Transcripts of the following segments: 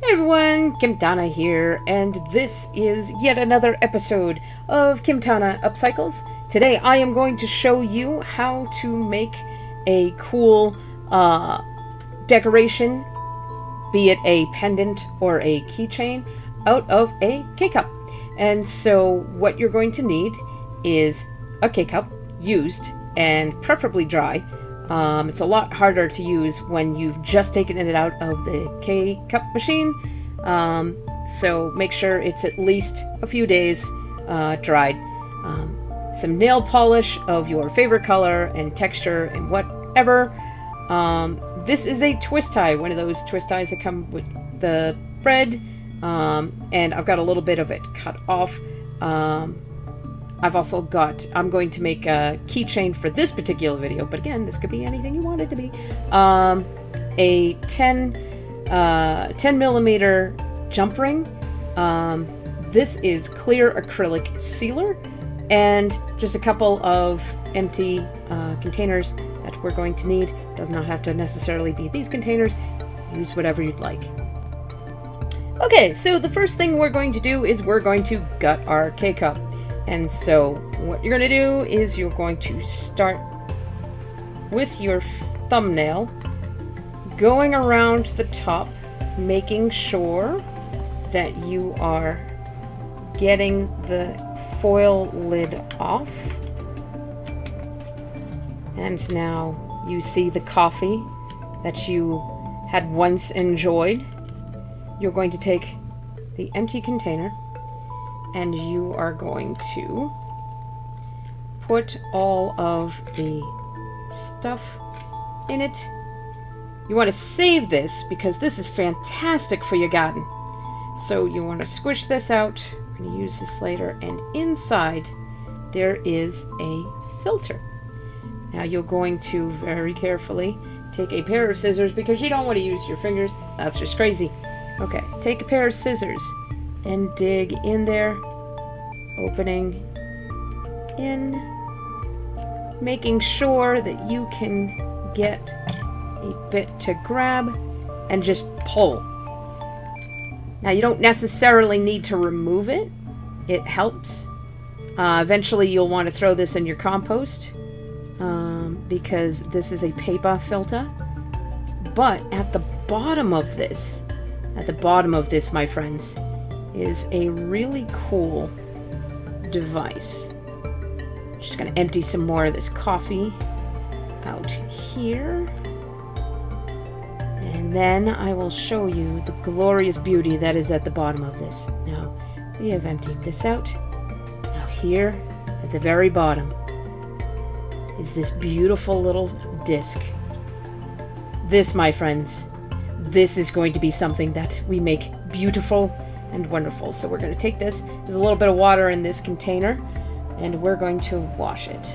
Hey everyone, Kimtana here, and this is yet another episode of Kimtana Upcycles. Today I am going to show you how to make a cool decoration, be it a pendant or a keychain, out of a K-cup. And so what you're going to need is a K-cup, used and preferably dry. It's a lot harder to use when you've just taken it out of the K-cup machine. So make sure it's at least a few days dried. Some nail polish of your favorite color and texture and whatever. This is a twist tie, one of those twist ties that come with the bread. And I've got a little bit of it cut off. I'm going to make a keychain for this particular video, but again, this could be anything you want it to be. A 10 millimeter jump ring. This is clear acrylic sealer, and just a couple of empty containers that we're going to need. Does not have to necessarily be these containers. Use whatever you'd like. Okay, so the first thing we're going to do is we're going to gut our K-cup. And so what you're going to do is you're going to start with your thumbnail, going around the top, making sure that you are getting the foil lid off. And now you see the coffee that you had once enjoyed. You're going to take the empty container and you are going to put all of the stuff in it. You want to save this because this is fantastic for your garden. So you want to squish this out. We're going to use this later. And inside there is a filter. Now you're going to very carefully take a pair of scissors because you don't want to use your fingers. That's just crazy. Okay, take a pair of scissors and dig in there, opening in, making sure that you can get a bit to grab and just pull. Now you don't necessarily need to remove it. It helps. Eventually you'll want to throw this in your compost because this is a paper filter. But at the bottom of this, my friends, is a really cool device. Just gonna empty some more of this coffee out here. And then I will show you the glorious beauty that is at the bottom of this. Now, we have emptied this out. Now here, at the very bottom, is this beautiful little disc. This, my friends, this is going to be something that we make beautiful and wonderful. So we're going to take this. There's a little bit of water in this container, and we're going to wash it.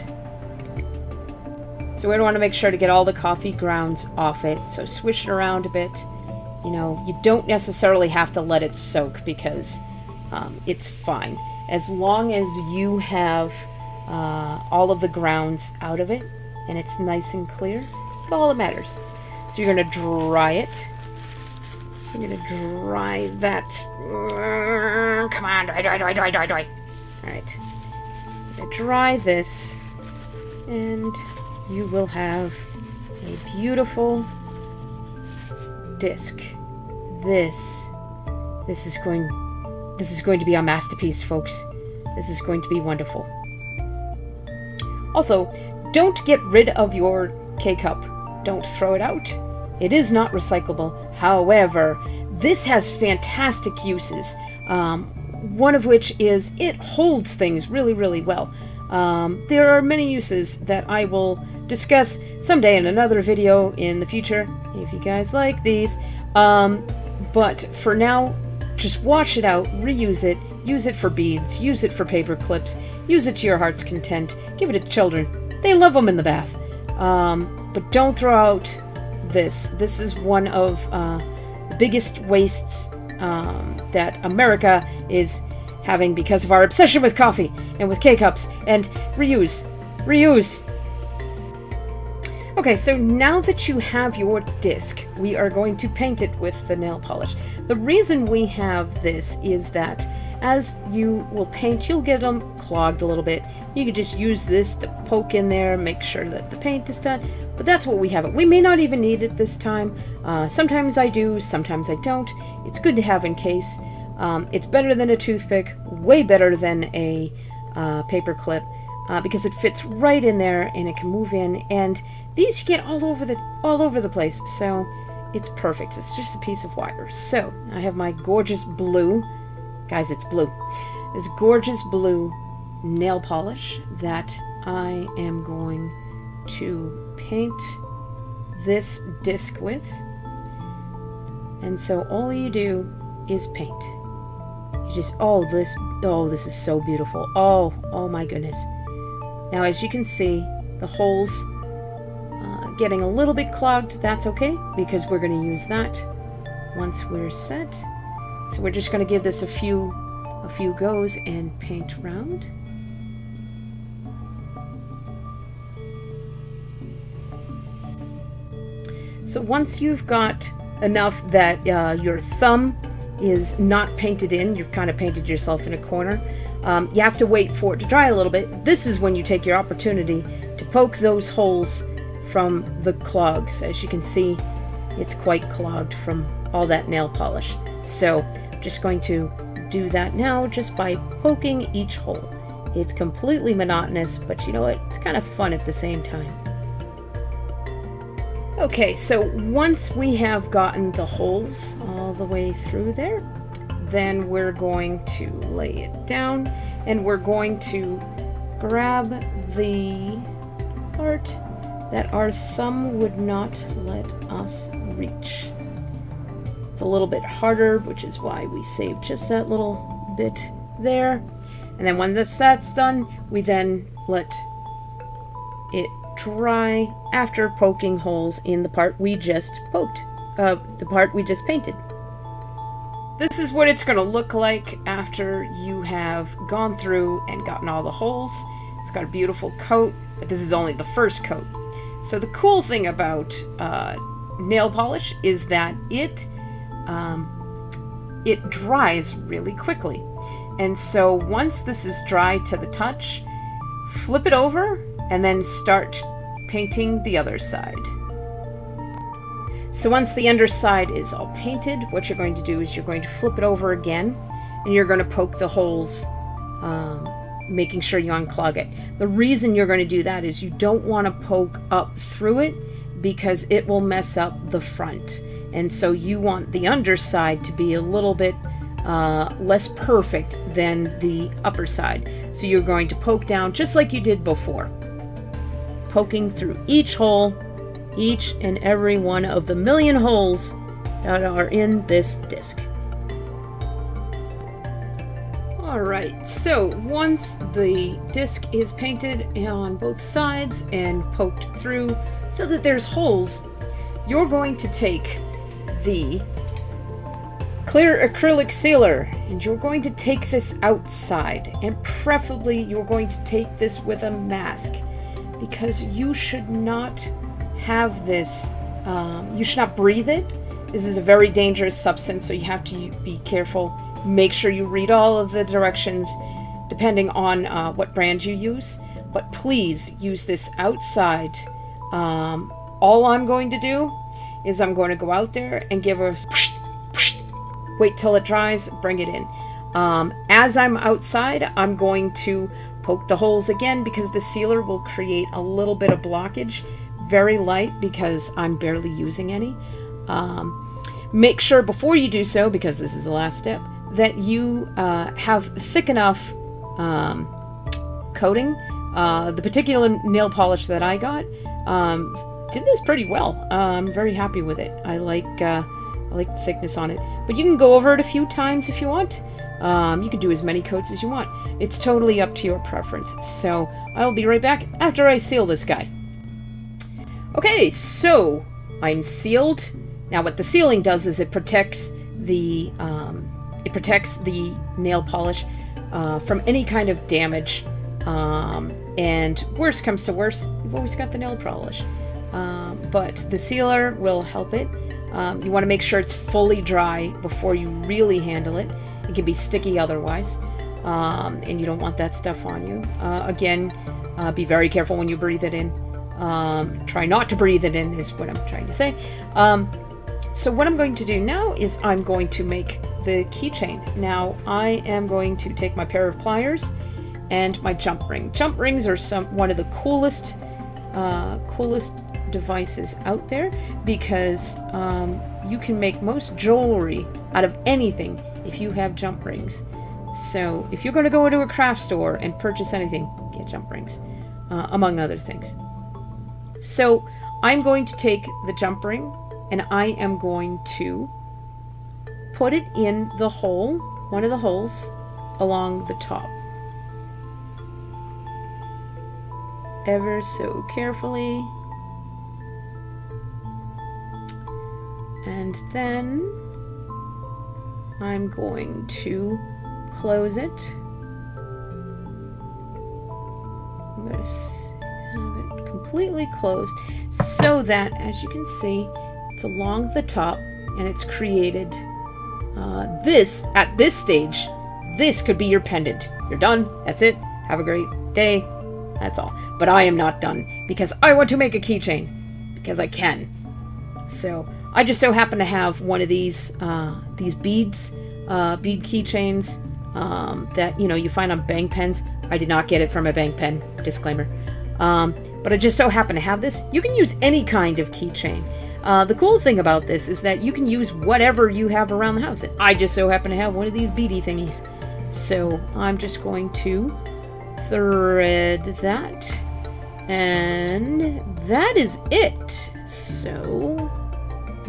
So we're going to want to make sure to get all the coffee grounds off it. So swish it around a bit. You know, you don't necessarily have to let it soak because it's fine. As long as you have all of the grounds out of it and it's nice and clear, that's all that matters. So you're going to dry it. You're going to dry that. Come on, dry. Alright. Dry this, and you will have a beautiful disc. This is going to be our masterpiece, folks. This is going to be wonderful. Also, don't get rid of your K-cup. Don't throw it out. It is not recyclable. However, this has fantastic uses. One of which is it holds things really, really well. There are many uses that I will discuss someday in another video in the future, if you guys like these. But for now, just wash it out, reuse it, use it for beads, use it for paper clips, use it to your heart's content, give it to children. They love them in the bath. But don't throw out this. This is one of the biggest wastes that America is having because of our obsession with coffee and with K-cups and reuse. Okay, so now that you have your disc, we are going to paint it with the nail polish. The reason we have this is that as you will paint, you'll get them clogged a little bit. You can just use this to poke in there, make sure that the paint is done. But that's what we have it. We may not even need it this time. Sometimes I do, sometimes I don't. It's good to have in case. It's better than a toothpick, way better than a paper clip. Because it fits right in there and it can move in, and these you get all over the place, so it's perfect. It's just a piece of wire. So I have my gorgeous blue, guys, it's blue, this gorgeous blue nail polish that I am going to paint this disc with. And so all you do is paint. You just, this is so beautiful. Oh my goodness. Now, as you can see, the holes getting a little bit clogged. That's okay, because we're going to use that once we're set. So we're just going to give this a few goes and paint around. So once you've got enough that your thumb is not painted in, you've kind of painted yourself in a corner, you have to wait for it to dry a little bit. This is when you take your opportunity to poke those holes from the clogs. As you can see, it's quite clogged from all that nail polish. So I'm just going to do that now just by poking each hole. It's completely monotonous, but you know what? It's kind of fun at the same time. Okay, so once we have gotten the holes all the way through there, then we're going to lay it down and we're going to grab the part that our thumb would not let us reach. It's a little bit harder, which is why we saved just that little bit there. And then when that's done, we then let it dry after poking holes in the part we just the part we just painted. This is what it's going to look like after you have gone through and gotten all the holes. It's got a beautiful coat, but this is only the first coat. So the cool thing about nail polish is that it dries really quickly. And so once this is dry to the touch, flip it over and then start painting the other side. So once the underside is all painted, what you're going to do is you're going to flip it over again and you're going to poke the holes, making sure you unclog it. The reason you're going to do that is you don't want to poke up through it because it will mess up the front. And so you want the underside to be a little bit less perfect than the upper side. So you're going to poke down just like you did before, poking through each hole, each and every one of the million holes that are in this disc. Alright, so once the disc is painted on both sides and poked through so that there's holes, you're going to take the clear acrylic sealer and you're going to take this outside, and preferably you're going to take this with a mask, because you should not have this, you should not breathe it. This is a very dangerous substance, so you have to be careful. Make sure you read all of the directions depending on what brand you use, but please use this outside. All I'm going to do is I'm going to go out there and give a wait till it dries, bring it in. As I'm outside, I'm going to poke the holes again because the sealer will create a little bit of blockage. Very light because I'm barely using any. Make sure before you do so, because this is the last step, that you have thick enough coating. The particular nail polish that I got did this pretty well. I'm very happy with it. I like the thickness on it. But you can go over it a few times if you want. You can do as many coats as you want. It's totally up to your preference. So I'll be right back after I seal this guy. Okay, so I'm sealed. Now what the sealing does is it protects the nail polish from any kind of damage. And worst comes to worst, you've always got the nail polish. but the sealer will help it. You want to make sure it's fully dry before you really handle it. It can be sticky otherwise, and you don't want that stuff on you. Again, be very careful when you breathe it in. Try not to breathe it in is what I'm trying to say. So what I'm going to do now is I'm going to make the keychain. Now I am going to take my pair of pliers and my jump ring. Jump rings are one of the coolest devices out there, because you can make most jewelry out of anything if you have jump rings. So if you're going to go into a craft store and purchase anything, get jump rings, among other things. So I'm going to take the jump ring and I am going to put it in the hole, one of the holes along the top. Ever so carefully. And then I'm going to close it. I'm going to have it completely closed so that, as you can see, it's along the top and it's created this, at this stage, this could be your pendant. You're done. That's it. Have a great day. That's all. But I am not done because I want to make a keychain because I can. So I just so happen to have one of these beads, bead keychains that, you know, you find on bang pens. I did not get it from a bang pen, disclaimer. But I just so happen to have this. You can use any kind of keychain. The cool thing about this is that you can use whatever you have around the house. And I just so happen to have one of these beady thingies. So I'm just going to thread that. And that is it. So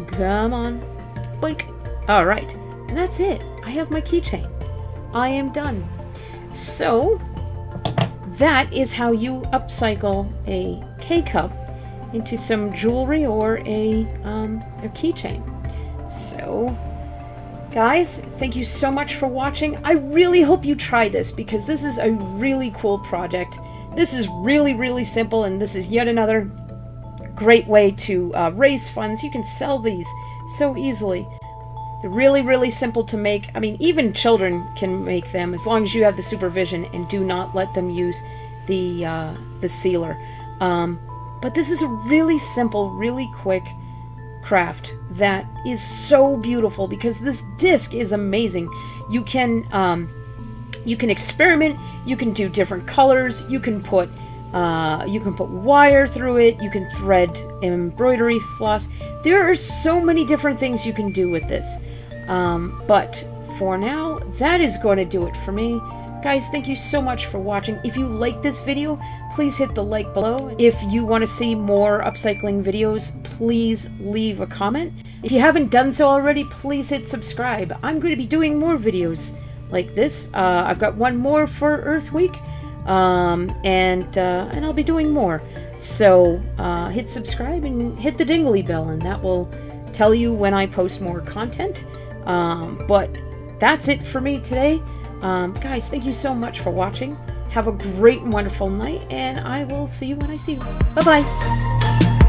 come on. Boink. All right. And that's it. I have my keychain. I am done. So that is how you upcycle a K-cup into some jewelry or a keychain. So guys, thank you so much for watching. I really hope you try this because this is a really cool project. This is really, really simple, and this is yet another great way to raise funds. You can sell these so easily. They're really, really simple to make. I mean, even children can make them as long as you have the supervision and do not let them use the sealer. But this is a really simple, really quick craft that is so beautiful because this disc is amazing. You can experiment. You can do different colors. You can put wire through it. You can thread embroidery floss. There are so many different things you can do with this. But for now, that is going to do it for me. Guys, thank you so much for watching. If you like this video, please hit the like below. If you want to see more upcycling videos, please leave a comment. If you haven't done so already, please hit subscribe. I'm going to be doing more videos like this. I've got one more for Earth Week, and I'll be doing more. So hit subscribe and hit the dingly bell, and that will tell you when I post more content. But that's it for me today. Guys, thank you so much for watching. Have a great and wonderful night, and I will see you when I see you. Bye-bye.